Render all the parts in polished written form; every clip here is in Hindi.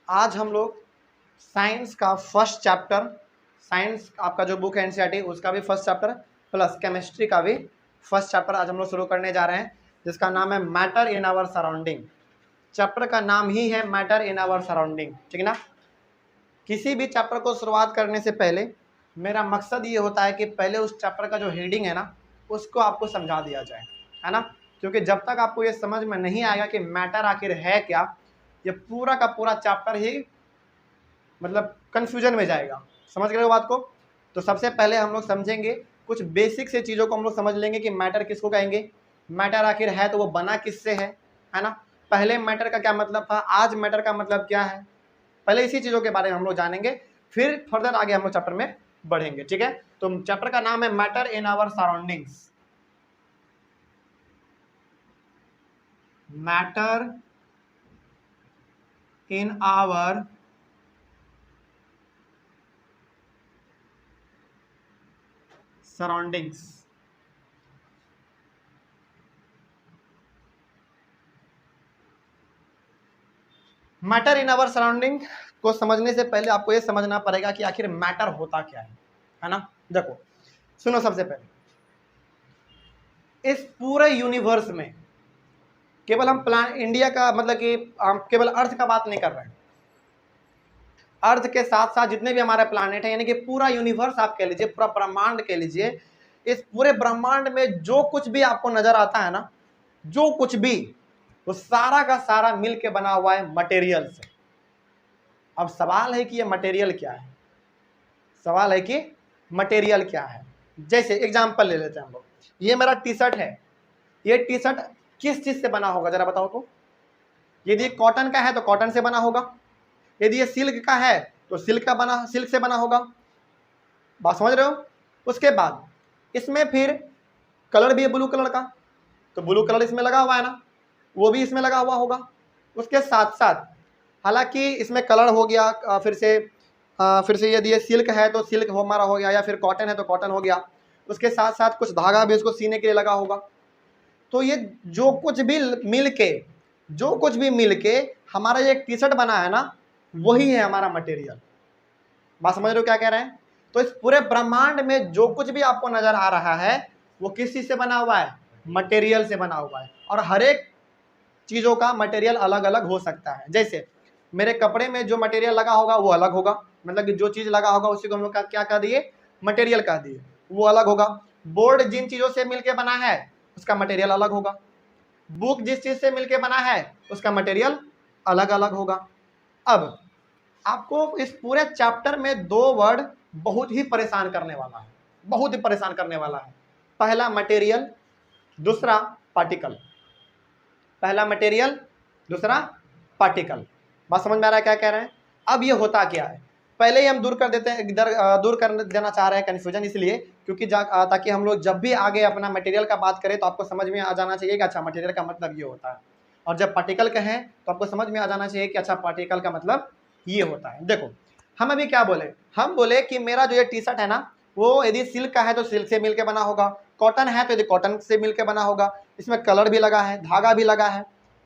आज हम लोग साइंस का फर्स्ट चैप्टर, साइंस आपका जो बुक है एनसीईआरटी उसका भी फर्स्ट चैप्टर प्लस केमिस्ट्री का भी फर्स्ट चैप्टर आज हम लोग शुरू करने जा रहे हैं, जिसका नाम है matter in our surrounding. Chapter का नाम ही है मैटर इन आवर सराउंडिंग, ठीक है ना। किसी भी चैप्टर को शुरुआत करने से पहले मेरा मकसद ये होता है कि पहले उस चैप्टर का जो हेडिंग है ना उसको आपको समझा दिया जाए, है ना। क्योंकि जब तक आपको ये समझ में नहीं आएगा कि मैटर आखिर है क्या, ये पूरा का पूरा चैप्टर ही मतलब कंफ्यूजन में जाएगा। समझ गए हो बात को। तो सबसे पहले हम लोग समझेंगे कुछ बेसिक से चीज़ों को, हम लोग समझ लेंगे कि मैटर किसको कहेंगे, मैटर आखिर है तो वो बना किससे है ना। पहले मैटर का क्या मतलब था, आज मैटर का मतलब क्या है, पहले इसी चीज़ों के बारे में हम लोग जानेंगे, फिर फर्दर आगे हम लोग चैप्टर में बढ़ेंगे, ठीक है। तो चैप्टर का नाम है matter in our surroundings. Matter in our surroundings. Matter in our surrounding को समझने से पहले आपको ये समझना पड़ेगा कि आखिर मैटर होता क्या है ना। देखो सुनो, सबसे पहले इस पूरे यूनिवर्स में केवल हम प्लान इंडिया का मतलब कि हम केवल अर्थ का बात नहीं कर रहे हैं। अर्थ के साथ साथ जितने भी हमारे प्लानेट हैं, यानी कि पूरा यूनिवर्स आप कह लीजिए, पूरा ब्रह्मांड कह लीजिए, इस पूरे ब्रह्मांड में जो कुछ भी आपको नजर आता है ना, जो कुछ भी, वो सारा का सारा मिल के बना हुआ है मटेरियल से। अब सवाल है कि ये मटेरियल क्या है, सवाल है कि मटेरियल क्या है। जैसे एग्जांपल ले लेते हैं हम लोग, ये मेरा टी शर्ट है, ये टी शर्ट किस चीज से बना होगा जरा बताओ तो। यदि कॉटन का है तो कॉटन से बना होगा, यदि ये सिल्क का है तो सिल्क से बना होगा। बात समझ रहे हो। उसके बाद इसमें फिर कलर भी है ब्लू कलर का, तो ब्लू कलर इसमें लगा हुआ है ना, वो भी इसमें लगा हुआ होगा। उसके साथ साथ हालांकि इसमें कलर हो गया, फिर से यदि ये सिल्क है तो सिल्क हमारा हो गया, या फिर कॉटन है तो कॉटन हो गया। उसके साथ साथ कुछ धागा भी उसको सीने के लिए लगा होगा। तो ये जो कुछ भी मिल के हमारा ये टी शर्ट बना है ना, वही है हमारा मटेरियल। बात समझ रहे हो क्या कह रहे हैं। तो इस पूरे ब्रह्मांड में जो कुछ भी आपको नजर आ रहा है वो किस चीज से बना हुआ है, मटेरियल से बना हुआ है। और हर एक चीजों का मटेरियल अलग अलग हो सकता है। जैसे मेरे कपड़े में जो मटेरियल लगा होगा वो अलग होगा, मतलब कि जो चीज लगा होगा उसी को हम लोग क्या कह दिए, मटेरियल कह दिए, वो अलग होगा। बोर्ड जिन चीजों से मिलकर बना है उसका मटेरियल अलग होगा, बुक जिस चीज से मिलकर बना है उसका मटेरियल अलग अलग होगा। अब आपको इस पूरे चैप्टर में दो वर्ड बहुत ही परेशान करने वाला है, बहुत ही परेशान करने वाला है। पहला मटेरियल, दूसरा पार्टिकल। पहला मटेरियल, दूसरा पार्टिकल। बात समझ में आ रहा है क्या कह रहे हैं। अब ये होता क्या है, पहले ही हम दूर कर देते हैं, दूर कर देना चाह रहे हैं कन्फ्यूजन, इसलिए क्योंकि ताकि हम लोग जब भी आगे अपना मटेरियल का बात करें तो आपको समझ में आ जाना चाहिए कि अच्छा मटेरियल का मतलब ये होता है, और जब पार्टिकल कहें तो आपको समझ में आ जाना चाहिए कि अच्छा पार्टिकल का मतलब ये होता है। देखो हम अभी क्या बोले, हम बोले कि मेरा जो ये टी शर्ट है ना, वो यदि सिल्क का है तो सिल्क से मिलकर बना होगा, कॉटन है तो यदि कॉटन से मिलकर बना होगा, इसमें कलर भी लगा है, धागा भी लगा है,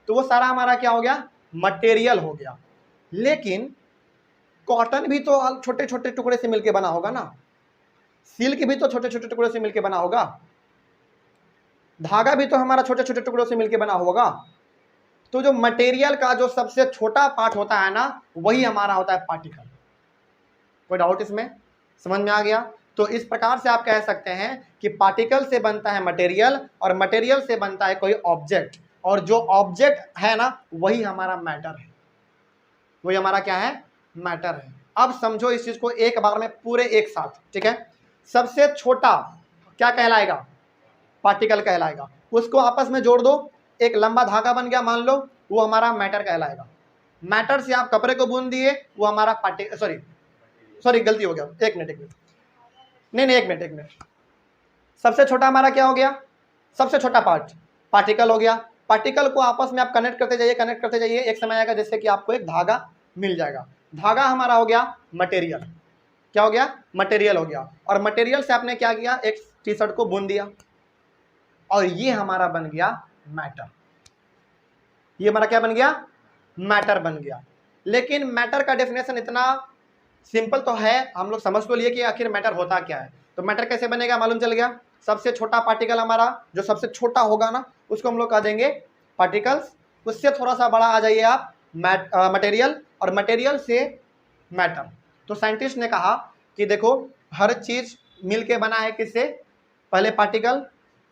तो वो सारा हमारा क्या हो गया, मटेरियल हो गया। लेकिन कॉटन भी तो छोटे छोटे टुकड़े से मिलकर बना होगा ना, सिल्क भी तो छोटे छोटे टुकड़े से मिलकर बना होगा, धागा भी तो हमारा छोटे छोटे टुकड़ों से मिलकर बना होगा। तो जो मटेरियल का जो सबसे छोटा पार्ट होता है ना, वही हमारा होता है पार्टिकल। कोई डाउट इसमें, समझ में आ गया। तो इस प्रकार से आप कह सकते हैं कि पार्टिकल से बनता है मटेरियल और मटेरियल से बनता है कोई ऑब्जेक्ट, और जो ऑब्जेक्ट है ना वही हमारा मैटर है, वही हमारा क्या है, मैटर है। अब समझो इस चीज को एक बार में पूरे एक साथ, ठीक है। सबसे छोटा क्या कहलाएगा, पार्टिकल कहलाएगा। उसको आपस में जोड़ दो, एक लंबा धागा बन गया, मान लो वो हमारा मैटर कहलाएगा। मैटर से आप कपड़े को बुन दिए, वो हमारा सॉरी गलती हो गया, एक मिनट नहीं एक मिनट। सबसे छोटा हमारा क्या हो गया, सबसे छोटा पार्ट पार्टिकल हो गया। पार्टिकल को आपस में आप कनेक्ट करते जाइए, एक समय आएगा जैसे कि आपको एक धागा मिल जाएगा। धागा हमारा हो गया मटेरियल, क्या हो गया, मटेरियल हो गया। और मटेरियल से आपने क्या किया, एक टी शर्ट को बुन दिया, और ये हमारा बन गया मैटर। ये हमारा क्या बन गया, मैटर बन गया। लेकिन मैटर का डेफिनेशन इतना सिंपल तो है, हम लोग समझ तो लिए कि आखिर मैटर होता क्या है। तो मैटर कैसे बनेगा मालूम चल गया। सबसे छोटा पार्टिकल हमारा जो सबसे छोटा होगा ना उसको हम लोग कह देंगे पार्टिकल्स। उससे थोड़ा सा बड़ा आ जाइए आप मटेरियल, और मटेरियल से मैटर। तो साइंटिस्ट ने कहा कि देखो हर चीज मिल के बना है किससे, पहले पार्टिकल,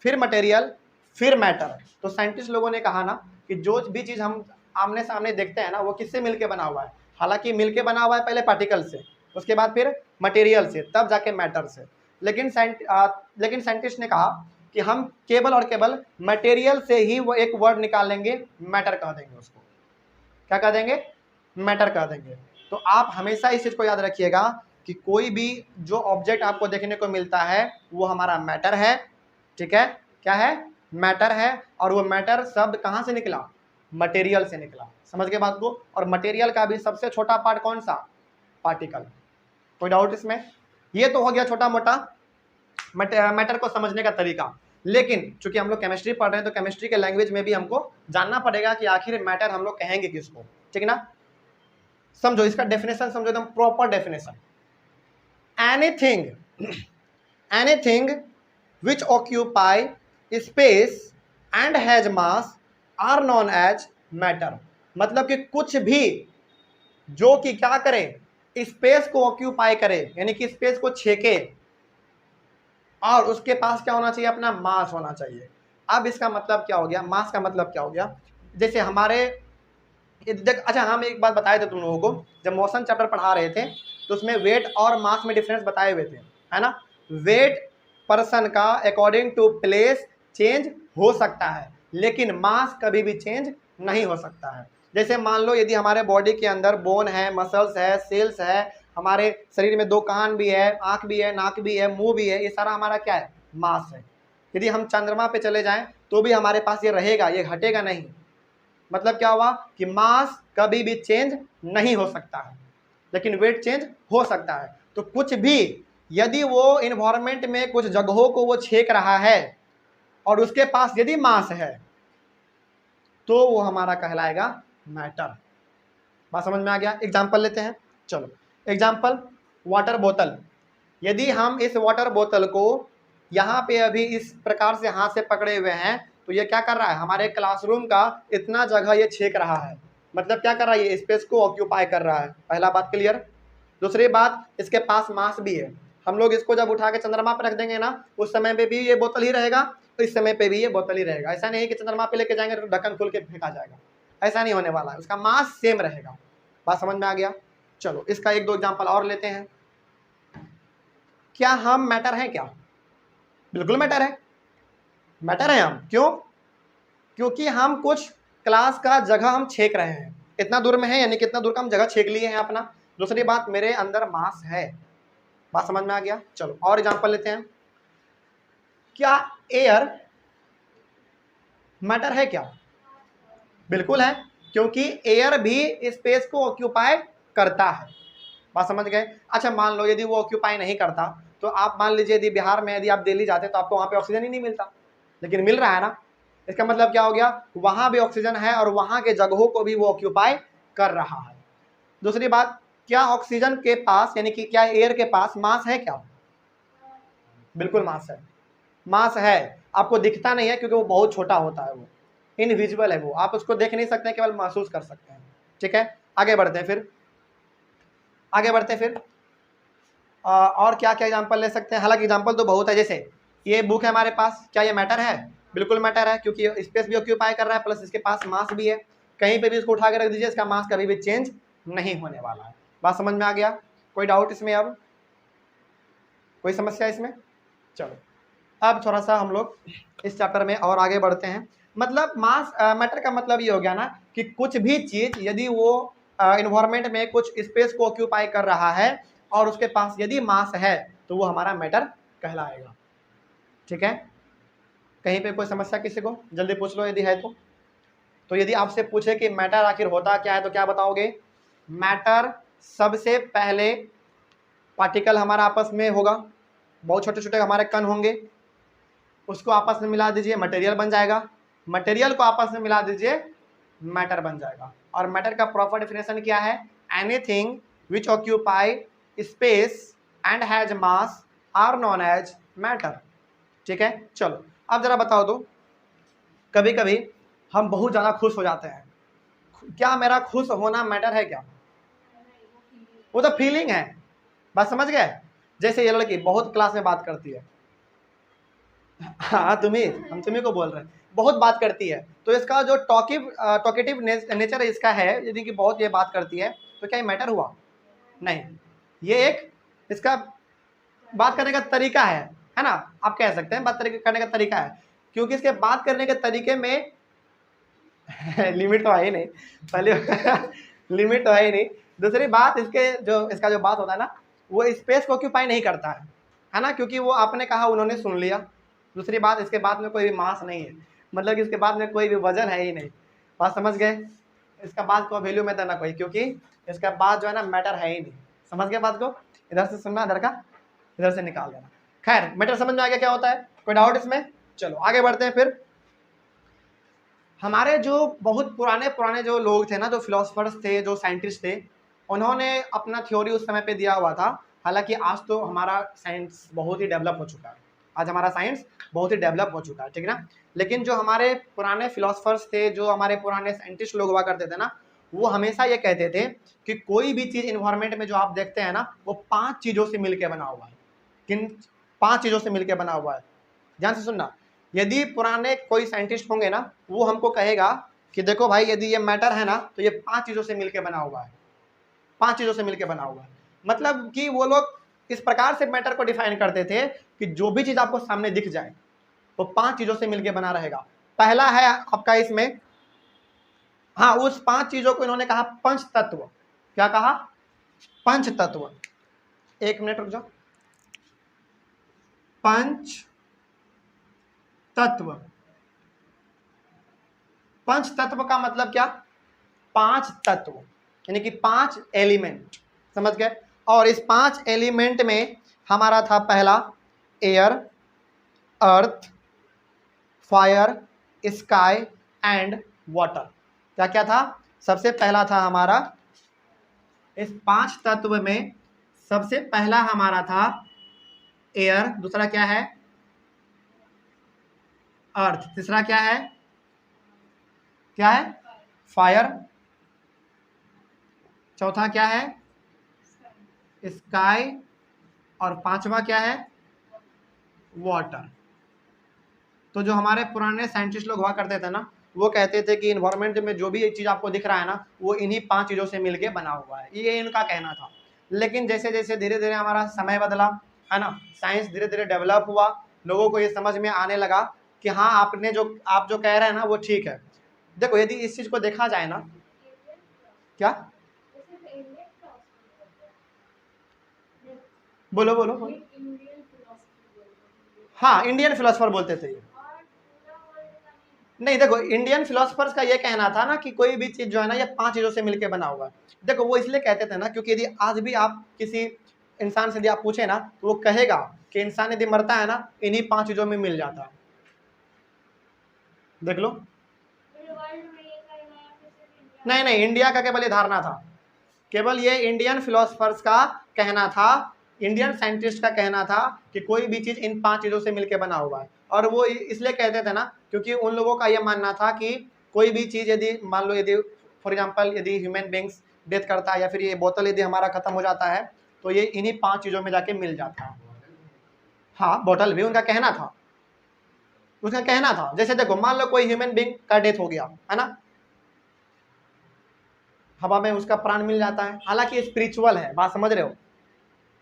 फिर मटेरियल, फिर मैटर। तो साइंटिस्ट लोगों ने कहा ना कि जो भी चीज हम आमने सामने देखते हैं ना वो किससे मिलके बना हुआ है। हालांकि मिलके बना हुआ है पहले पार्टिकल से, उसके बाद फिर मटेरियल से, तब जाके मैटर से। लेकिन साइंटिस्ट ने कहा कि हम केवल और केवल मटेरियल से ही वो एक वर्ड निकाल लेंगे, मैटर कह देंगे उसको। क्या कह देंगे, मैटर कह देंगे। तो आप हमेशा इस चीज को याद रखिएगा कि कोई भी जो ऑब्जेक्ट आपको देखने को मिलता है वो हमारा मैटर है। ठीक है, क्या है, मैटर है। और वो मैटर शब्द कहाँ से निकला, मटेरियल से निकला। समझ गए बात को। और मटेरियल का भी सबसे छोटा पार्ट कौन सा, पार्टिकल। कोई डाउट इसमें। ये तो हो गया छोटा मोटा मैटर को समझने का तरीका। लेकिन चूंकि हम लोग केमिस्ट्री पढ़ रहे हैं तो केमिस्ट्री के लैंग्वेज में भी हमको जानना पड़ेगा कि आखिर मैटर हम लोग कहेंगे किसको। ठीक ना, समझो इसका डेफिनेशन, समझो एकदम proper definition. Anything which occupy space and has mass are known as matter। मतलब कि कुछ भी जो कि क्या करे, स्पेस को ऑक्यूपाई करे, यानी कि स्पेस को छेके, और उसके पास क्या होना चाहिए, अपना मास होना चाहिए। अब इसका मतलब क्या हो गया, मास का मतलब क्या हो गया, जैसे हमारे अच्छा हम एक बात बताए थे तुम लोगों को, जब मोशन चैप्टर पढ़ा रहे थे तो उसमें वेट और मास में डिफरेंस बताए हुए थे, है ना। वेट पर्सन का अकॉर्डिंग टू प्लेस चेंज हो सकता है, लेकिन मास कभी भी चेंज नहीं हो सकता है। जैसे मान लो यदि हमारे बॉडी के अंदर बोन है, मसल्स है, सेल्स है, हमारे शरीर में 2 कान भी है, आंख भी है, नाक भी है, मुंह भी है, ये सारा हमारा क्या है, मास है। यदि हम चंद्रमा पे चले जाएं तो भी हमारे पास ये रहेगा, ये घटेगा नहीं। मतलब क्या हुआ कि मास कभी भी चेंज नहीं हो सकता है, लेकिन वेट चेंज हो सकता है। तो कुछ भी यदि वो इन्वायरमेंट में कुछ जगहों को वो छेक रहा है और उसके पास यदि मास है तो वो हमारा कहलाएगा मैटर। बात समझ में आ गया। एग्जांपल लेते हैं, चलो एग्जांपल, वाटर बोतल। यदि हम इस वाटर बोतल को यहाँ पे अभी इस प्रकार से हाथ से पकड़े हुए हैं तो ये क्या कर रहा है, हमारे क्लासरूम का इतना जगह ये छेक रहा है। मतलब क्या कर रहा है, ये स्पेस को ऑक्यूपाई कर रहा है। पहला बात क्लियर। दूसरी बात, इसके पास मास भी है। हम लोग इसको जब उठा के चंद्रमा पर रख देंगे ना, उस समय पे भी ये बोतल ही रहेगा, तो इस समय पे भी ये बोतल ही रहेगा। ऐसा नहीं कि चंद्रमा पे लेके जाएंगे तो ढक्कन खोल के फेंका जाएगा, ऐसा नहीं होने वाला है। उसका मास सेम रहेगा। बात समझ में आ गया। चलो इसका 1-2 एग्जाम्पल और लेते हैं। क्या हम मैटर हैं क्या, बिल्कुल मैटर है। मैटर है हम, क्यों, क्योंकि हम कुछ क्लास का जगह हम छेक रहे हैं, इतना दूर में है, यानी कितना दूर का हम जगह छेक लिए हैं अपना। दूसरी बात, मेरे अंदर मास है। बात समझ में आ गया। चलो और एग्जांपल लेते हैं। क्या एयर मैटर है क्या, बिल्कुल है, क्योंकि एयर भी स्पेस को ऑक्यूपाई करता है। बात समझ गए। अच्छा मान लो यदि वो ऑक्यूपाई नहीं करता तो आप मान लीजिए यदि बिहार में यदि आप दिल्ली जाते तो आपको वहां पे ऑक्सीजन ही नहीं मिलता, लेकिन मिल रहा है ना। इसका मतलब क्या हो गया, वहां भी ऑक्सीजन है और वहां के जगहों को भी वो ऑक्यूपाई कर रहा है। दूसरी बात, क्या ऑक्सीजन के पास, यानी कि क्या एयर के पास मास है क्या, बिल्कुल मास है। मास है, आपको दिखता नहीं है क्योंकि वो बहुत छोटा होता है, वो इनविजिबल है, वो आप उसको देख नहीं सकते हैं, केवल महसूस कर सकते हैं। ठीक है, आगे बढ़ते हैं फिर। और क्या क्या एग्जांपल ले सकते हैं। हालांकि एग्जांपल तो बहुत है। जैसे ये बुक है हमारे पास, क्या ये मैटर है, बिल्कुल मैटर है, क्योंकि स्पेस भी ऑक्यूपाई कर रहा है, प्लस इसके पास मास भी है। कहीं पे भी इसको उठा के रख दीजिए, इसका मास कभी भी चेंज नहीं होने वाला है। बात समझ में आ गया। कोई डाउट इसमें, अब कोई समस्या इसमें। चलो अब थोड़ा सा हम लोग इस चैप्टर में और आगे बढ़ते हैं। मतलब मास मैटर का मतलब ये हो गया ना कि कुछ भी चीज यदि वो इन्वायरमेंट में कुछ स्पेस को ऑक्यूपाई कर रहा है और उसके पास यदि मास है तो वो हमारा मैटर कहलाएगा। ठीक है, कहीं पे कोई समस्या किसी को, जल्दी पूछ लो यदि है तो यदि आपसे पूछे कि मैटर आखिर होता क्या है तो क्या बताओगे। मैटर सबसे पहले पार्टिकल हमारा आपस में होगा, बहुत छोटे छोटे हमारे कण होंगे, उसको आपस में मिला दीजिए, मटेरियल बन जाएगा। मटेरियल को आपस में मिला दीजिए, मैटर बन जाएगा। और मैटर का प्रॉपर डेफिनेशन क्या है? Anything which occupy space and has mass are known as matter. ठीक है, चलो अब जरा बताओ तो, कभी कभी हम बहुत ज़्यादा खुश हो जाते हैं, क्या मेरा खुश होना मैटर है क्या? वो तो फीलिंग है, बात समझ गए? जैसे ये लड़की बहुत क्लास में बात करती है, हाँ हम तुम्ही को बोल रहे हैं, बहुत बात करती है, तो इसका जो टॉकेटिव नेचर इसका है, यदि कि बहुत ये बात करती है, तो क्या ये मैटर हुआ? नहीं, ये एक इसका बात करने का तरीका है ना, आप कह सकते हैं बात करने का तरीका है, क्योंकि इसके बात करने के तरीके में लिमिट तो है ही नहीं, पहले लिमिट तो है ही नहीं। दूसरी बात, इसका जो बात होता है ना, वो स्पेस को ऑक्यूपाई नहीं करता है ना, क्योंकि वो आपने कहा, उन्होंने सुन लिया। दूसरी बात, इसके बाद में कोई भी मास नहीं है, मतलब कि इसके बाद में कोई भी वजन है ही नहीं। बात समझ गए? इसका बात को वैल्यू में देना कोई, क्योंकि इसका बात जो है ना मैटर है ही नहीं। समझ गए बात को? इधर से सुनना, इधर का इधर से निकाल देना। खैर, मैटर समझ में आ गया क्या होता है? कोई डाउट इसमें? चलो आगे बढ़ते हैं। फिर हमारे जो बहुत पुराने जो लोग थे ना, जो फिलोसफर्स थे, जो साइंटिस्ट थे, उन्होंने अपना थ्योरी उस समय पे दिया हुआ था। हालांकि आज तो हमारा साइंस बहुत ही डेवलप हो चुका है, आज हमारा साइंस बहुत ही डेवलप हो चुका है, ठीक है ना। लेकिन जो हमारे पुराने फिलोसफर्स थे, जो हमारे पुराने साइंटिस्ट लोग हुआ करते थे ना, वो हमेशा ये कहते थे कि कोई भी चीज़ इन्वायरमेंट में जो आप देखते हैं ना, वो 5 चीज़ों से मिलकर बना हुआ है। किन 5 चीज़ों से मिलकर बना हुआ है? ध्यान से सुनना। यदि पुराने कोई साइंटिस्ट होंगे ना, वो हमको कहेगा कि देखो भाई, यदि ये मैटर है ना, तो ये 5 चीज़ों से मिलकर बना हुआ है, 5 चीज़ों से मिलकर बना हुआ है। मतलब कि वो लोग इस प्रकार से मैटर को डिफाइन करते थे कि जो भी चीज़ आपको सामने दिख जाए वो 5 चीज़ों से मिलकर बना रहेगा। पहला है आपका इसमें, हाँ, उस 5 चीज़ों को इन्होंने कहा पंच तत्व। क्या कहा? पंच तत्व। एक मिनट रुक जाओ। पंच तत्व। पंच तत्व का मतलब क्या? 5 तत्व, यानी कि 5 एलिमेंट। समझ गए? और इस 5 एलिमेंट में हमारा था पहला air, earth, fire, sky and water. क्या क्या था? सबसे पहला था हमारा, इस 5 तत्व में सबसे पहला हमारा था एयर। दूसरा क्या है? अर्थ। तीसरा क्या है? क्या है? फायर। चौथा क्या है? स्काई। और पांचवा क्या है? वाटर। तो जो हमारे पुराने साइंटिस्ट लोग हुआ करते थे ना, वो कहते थे कि इन्वायरमेंट में जो भी चीज़ आपको दिख रहा है ना, वो इन्हीं 5 चीज़ों से मिलके बना हुआ है, ये इनका कहना था। लेकिन जैसे जैसे धीरे धीरे हमारा समय बदला, है ना, साइंस धीरे धीरे डेवलप हुआ, लोगों को ये समझ में आने लगा कि हाँ, आप जो कह रहे हैं ना, वो ठीक है। देखो, यदि इस चीज़ को देखा जाए ना, क्या बोलो बोलो बोलो। हाँ, इंडियन फिलोसफर बोलते थे ये। नहीं, देखो, इंडियन फिलोसफर्स का ये कहना था ना कि कोई भी चीज़ जो है ना, ये 5 चीज़ों से मिलकर बना हुआ है। देखो, वो इसलिए कहते थे ना, क्योंकि यदि आज भी आप किसी इंसान से यदि आप पूछे ना, तो वो कहेगा कि इंसान यदि मरता है ना, इन्हीं 5 चीज़ों में मिल जाता है। देख लो। नहीं नहीं, इंडिया का केवल ये धारणा था, केवल ये इंडियन फिलोसफर्स का कहना था, इंडियन साइंटिस्ट का कहना था कि कोई भी चीज़ इन 5 चीज़ों से मिलकर बना हुआ है। और वो इसलिए कहते थे ना, क्योंकि उन लोगों का यह मानना था कि कोई भी चीज़ यदि मान लो, यदि फॉर एग्जांपल यदि ह्यूमन बींग्स डेथ करता है, या फिर ये बोतल यदि हमारा खत्म हो जाता है, तो ये इन्हीं 5 चीज़ों में जाके मिल जाता है। हाँ, बोतल भी उनका कहना था, उसका कहना था। जैसे देखो, मान लो कोई ह्यूमन बींग का डेथ हो गया, है ना, हवा में उसका प्राण मिल जाता है। हालांकि स्पिरिचुअल है, बात समझ रहे हो,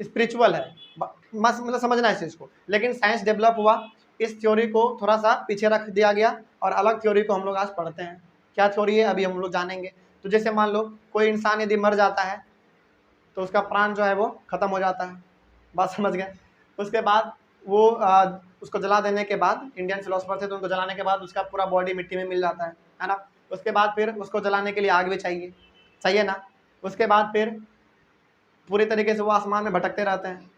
स्पिरिचुअल है, मतलब समझना इस चीज़ को। लेकिन साइंस डेवलप हुआ, इस थ्योरी को थोड़ा सा पीछे रख दिया गया, और अलग थ्योरी को हम लोग आज पढ़ते हैं। क्या थ्योरी है, अभी हम लोग जानेंगे। तो जैसे मान लो कोई इंसान यदि मर जाता है, तो उसका प्राण जो है वो खत्म हो जाता है। बात समझ गए? उसके बाद वो उसको जला देने के बाद, इंडियन फिलोसफर थे तो उनको जलाने के बाद उसका पूरा बॉडी मिट्टी में मिल जाता है ना। उसके बाद फिर उसको जलाने के लिए आग भी चाहिए ना। उसके बाद फिर पूरी तरीके से वो आसमान में भटकते रहते हैं।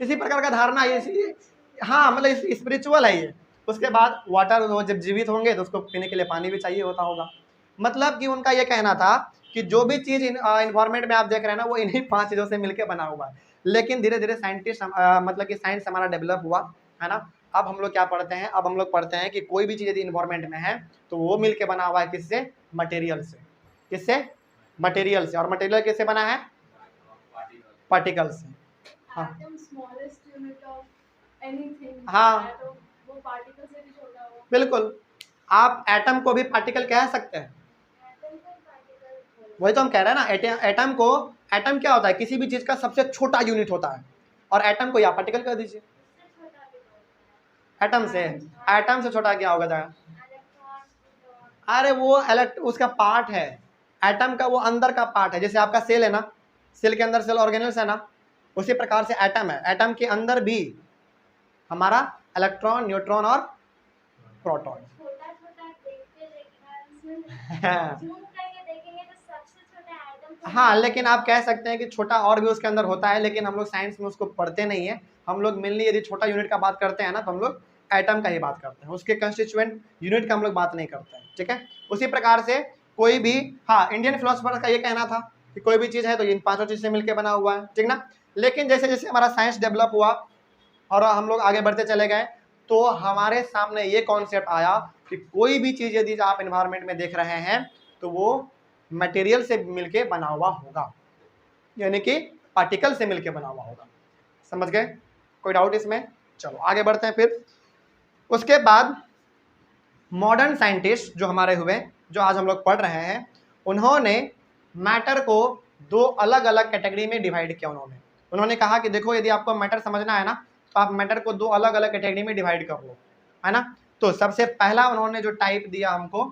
इसी प्रकार का धारणा ये, हाँ, मतलब स्पिरिचुअल है ये। उसके बाद वाटर, वो जब जीवित होंगे तो उसको पीने के लिए पानी भी चाहिए होता होगा। मतलब कि उनका ये कहना था कि जो भी चीज़ इन्वायरमेंट में आप देख रहे हैं ना, वो इन्हीं 5 चीज़ों से मिलकर बना हुआ है। लेकिन धीरे धीरे साइंटिस्ट मतलब कि साइंस हमारा डेवलप हुआ, है ना। अब हम लोग क्या पढ़ते हैं, अब हम लोग पढ़ते हैं कि कोई भी चीज़ यदि इन्वायरमेंट में है तो वो मिलके बना हुआ है किससे, मटेरियल से। किससे, मटेरियल से। और मटेरियल किससे बना है, पार्टिकल से। हाँ हाँ बिल्कुल, आप एटम को भी पार्टिकल कह सकते हैं। वही तो हम कह रहे हैं ना, एटम को, एटम क्या होता है, किसी भी चीज का सबसे छोटा यूनिट होता है, और एटम को या पार्टिकल कह दीजिए। एटम से छोटा क्या होगा जाएगा? अरे वो उसका पार्ट है, एटम का वो अंदर का पार्ट है। जैसे आपका सेल है ना, सेल के अंदर सेल ऑर्गेनेल्स है ना, उसी प्रकार से एटम है। एटम के अंदर भी हमारा इलेक्ट्रॉन, न्यूट्रॉन और प्रोटॉन। हाँ, लेकिन आप कह सकते हैं कि छोटा और भी उसके अंदर होता है, लेकिन हम लोग साइंस में उसको पढ़ते नहीं है। हम लोग मेनली यदि छोटा यूनिट का बात करते हैं ना, तो हम लोग एटम का ही बात करते हैं, उसके कंस्टिट्यूएंट यूनिट का हम लोग बात नहीं करते हैं। ठीक है, उसी प्रकार से कोई भी, हाँ, इंडियन फिलोसफर का ये कहना था कि कोई भी चीज़ है तो इन 5 चीज़ से मिलकर बना हुआ है, ठीक ना। लेकिन जैसे जैसे हमारा साइंस डेवलप हुआ और हम लोग आगे बढ़ते चले गए, तो हमारे सामने ये कॉन्सेप्ट आया कि कोई भी चीज़ यदि आप एनवायरनमेंट में देख रहे हैं तो वो मटेरियल से मिलके बना हुआ होगा, यानी कि पार्टिकल से मिलके बना हुआ होगा। समझ गए? कोई डाउट इसमें? चलो आगे बढ़ते हैं फिर। उसके बाद मॉडर्न साइंटिस्ट जो हमारे हुए, जो आज हम लोग पढ़ रहे हैं, उन्होंने मैटर को 2 अलग अलग कैटेगरी में डिवाइड किया। उन्होंने कहा कि देखो, यदि आपको मैटर समझना है ना, तो आप मैटर को 2 अलग अलग कैटेगरी में डिवाइड कर लो, है ना। तो सबसे पहला उन्होंने जो टाइप दिया हमको,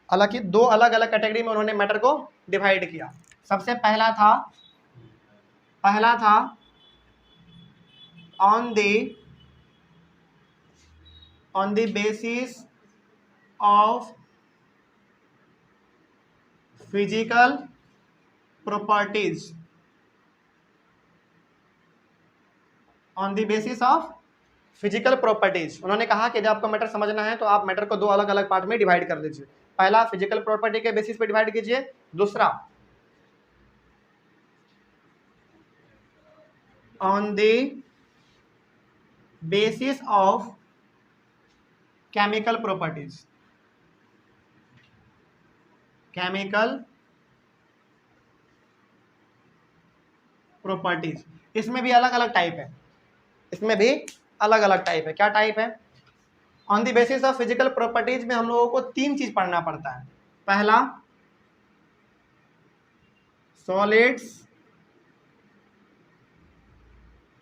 हालांकि 2 अलग अलग कैटेगरी में उन्होंने मैटर को डिवाइड किया। सबसे पहला था on the basis of physical properties. On the basis of physical properties, उन्होंने कहा कि जब आपको मैटर समझना है तो आप मैटर को 2 अलग अलग पार्ट में डिवाइड कर लीजिए। पहला फिजिकल प्रॉपर्टी के बेसिस पे डिवाइड कीजिए, दूसरा on the basis of chemical properties. Chemical properties, इसमें भी अलग अलग टाइप है, इसमें भी अलग अलग टाइप है। क्या टाइप है? On the basis of physical properties में हम लोगों को 3 चीज पढ़ना पड़ता है। पहला सॉलिड्स,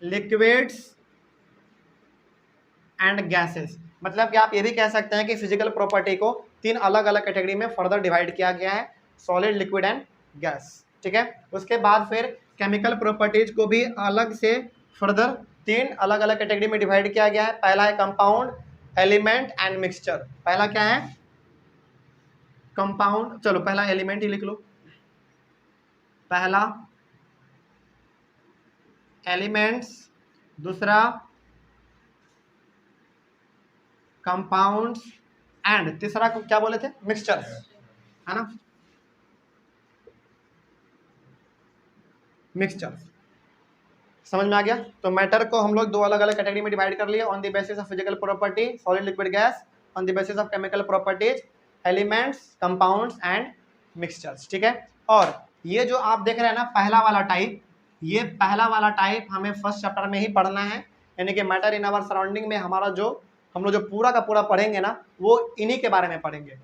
लिक्विड्स एंड गैसेस। मतलब कि आप ये भी कह सकते हैं कि फिजिकल प्रॉपर्टी को 3 अलग अलग कैटेगरी में फर्दर डिवाइड किया गया है, सॉलिड, लिक्विड एंड गैस। ठीक है, उसके बाद फिर केमिकल प्रॉपर्टीज को भी अलग से फर्दर 3 अलग अलग कैटेगरी में डिवाइड किया गया है। पहला है कंपाउंड, एलिमेंट एंड मिक्सचर। पहला क्या है? कंपाउंड, चलो पहला एलिमेंट ही लिख लो। पहला एलिमेंट्स, दूसरा कंपाउंड्स एंड तीसरा को क्या बोले थे? मिक्सचर, है ना, मिक्सचर। समझ में आ गया? तो मैटर को हम लोग 2 अलग अलग कैटेगरी में डिवाइड कर लिए, on the basis of physical property solid, liquid, gas, on the basis of chemical properties elements, compounds and mixtures. ठीक है, और ये जो आप देख रहे हैं ना पहला वाला टाइप, ये पहला वाला टाइप हमें फर्स्ट चैप्टर में ही पढ़ना है, यानी कि मैटर इन आवर सराउंडिंग में हमारा जो हम लोग जो पूरा का पूरा पढ़ेंगे ना, वो इन्हीं के बारे में पढ़ेंगे।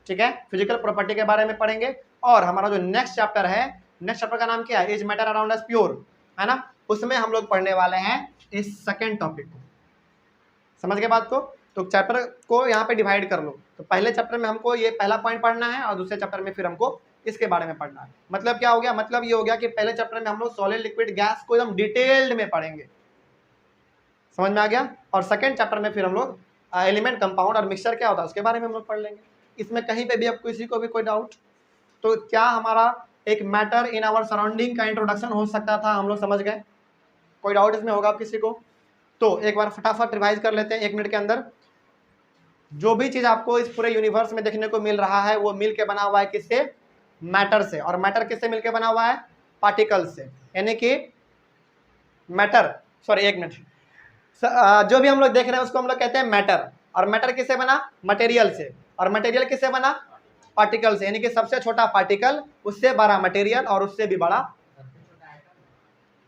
ठीक है, फिजिकल प्रॉपर्टी के बारे में पढ़ेंगे। और हमारा जो नेक्स्ट चैप्टर है, नेक्स्ट चैप्टर का नाम क्या है? Is matter around us pure, है ना, उसमें हम लोग पढ़ने वाले हैं इस सेकेंड टॉपिक को। समझ गए बात को? तो चैप्टर को यहाँ पे डिवाइड कर लो। तो पहले चैप्टर में हमको ये पहला पॉइंट पढ़ना है और दूसरे चैप्टर में फिर हमको इसके बारे में पढ़ना है। मतलब क्या हो गया? मतलब ये हो गया कि पहले चैप्टर में हम लोग सॉलिड, लिक्विड, गैस को एकदम डिटेल्ड में पढ़ेंगे। समझ में आ गया? और सेकेंड चैप्टर में फिर हम लोग एलिमेंट, कंपाउंड और मिक्सचर क्या होता है उसके बारे में हम लोग पढ़ लेंगे। इसमें कहीं पे भी अब किसी को भी कोई डाउट? तो क्या हमारा एक मैटर इन आवर सराउंडिंग का इंट्रोडक्शन हो सकता था, हम लोग समझ गए? कोई डाउट इसमें होगा आप किसी को? तो एक बार फटाफट रिवाइज कर लेते हैं 1 मिनट के अंदर। जो भी चीज आपको इस पूरे यूनिवर्स में देखने को मिल रहा है वो मिल के बना हुआ है किससे? मैटर से। और मैटर किससे मिलके बना हुआ है? पार्टिकल से। यानी कि मैटर, सॉरी एक मिनट, जो भी हम लोग देख रहे हैं उसको हम लोग कहते हैं मैटर। और मैटर किससे बना? मटेरियल से। और मटेरियल किससे बना? पार्टिकल से। यानी कि सबसे छोटा पार्टिकल, उससे बड़ा मटेरियल, और उससे भी बड़ा।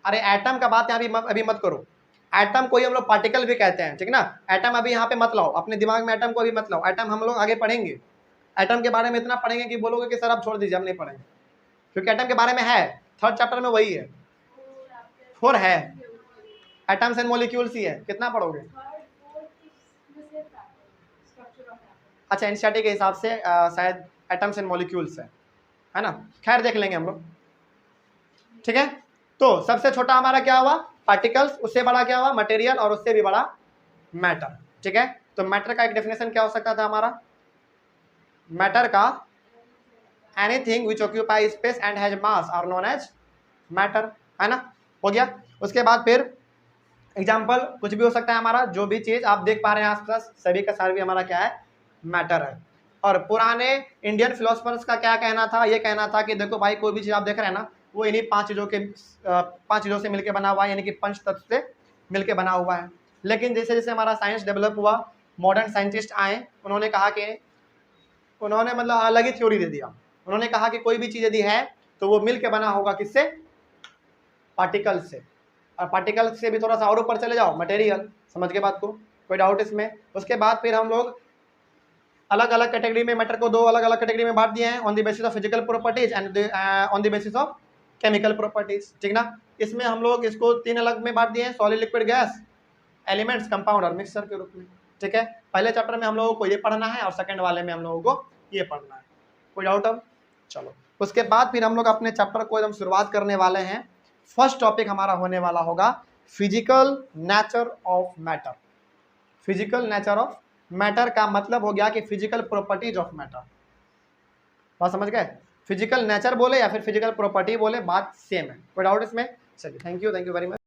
अरे एटम का बात यहाँ अभी मत करो। एटम को ही हम लोग पार्टिकल भी कहते हैं, ठीक ना। एटम अभी यहाँ पे मत लाओ, अपने दिमाग में एटम को अभी मत लाओ। एटम हम लोग आगे पढ़ेंगे। एटम के बारे में इतना पढ़ेंगे कि बोलोगे कि सर आप छोड़ दीजिए, हम नहीं पढ़ेंगे, क्योंकि एटम के बारे में है, 3rd चैप्टर में वही है, 4 है, एटम्स एंड मॉलिक्यूल्स ही है। कितना पढ़ोगे? अच्छा, एनसीईआरटी के हिसाब से शायद एटम्स एंड मॉलिक्यूल्स है ना। खैर देख लेंगे हम लोग, ठीक है। तो सबसे छोटा हमारा क्या हुआ? पार्टिकल्स, उससे बड़ा क्या हुआ? मटेरियल, और उससे भी बड़ा मैटर, ठीक है। तो मैटर का एक डेफिनेशन क्या हो सकता था हमारा? मैटर का anything which occupy space and has mass are known as matter, है ना। हो गया। उसके बाद फिर एग्जाम्पल कुछ भी हो सकता है हमारा, जो भी चीज आप देख पा रहे हैं आसपास, सभी का सारा भी हमारा क्या है? मैटर है। और पुराने इंडियन फिलोसफर्स का क्या कहना था? ये कहना था कि देखो भाई, कोई भी चीज आप देख रहे हैं ना, वो इन्हीं 5 चीजों से मिलकर बना हुआ है, यानी कि 5 तत्व से मिलकर बना हुआ है। लेकिन जैसे जैसे हमारा साइंस डेवलप हुआ, मॉडर्न साइंटिस्ट आए, उन्होंने कहा कि उन्होंने मतलब अलग ही थ्योरी दे दिया। उन्होंने कहा कि कोई भी चीज यदि है तो वो मिलकर बना होगा किससे? पार्टिकल से। और पार्टिकल से भी थोड़ा सा और ऊपर चले जाओ, मटेरियल। समझ के बात को? कोई डाउट इसमें? उसके बाद फिर हम लोग अलग अलग कैटेगरी में मैटर को 2 अलग अलग कैटेगरी में बांट दिए हैं, on the basis of physical properties and on the basis of chemical properties, ठीक ना। इसमें हम लोग इसको 3 अलग में बांट दिए हैं, solid, liquid, gas, elements, compound और मिक्सचर के रूप में, ठीक है। पहले चैप्टर में हम लोगों को ये पढ़ना है और सेकंड वाले में हम लोगों को ये पढ़ना है। कोई डाउट अब? चलो, उसके बाद फिर हम लोग अपने चैप्टर को एकदम शुरुआत करने वाले हैं। फर्स्ट टॉपिक हमारा होने वाला होगा physical nature of matter. Physical nature of matter का मतलब हो गया कि फिजिकल प्रॉपर्टीज ऑफ मैटर। बात समझ गए? फिजिकल नेचर बोले या फिर फिजिकल प्रॉपर्टी बोले, बात सेम है। कोई डाउट इसमें? चलिए, थैंक यू वेरी मच।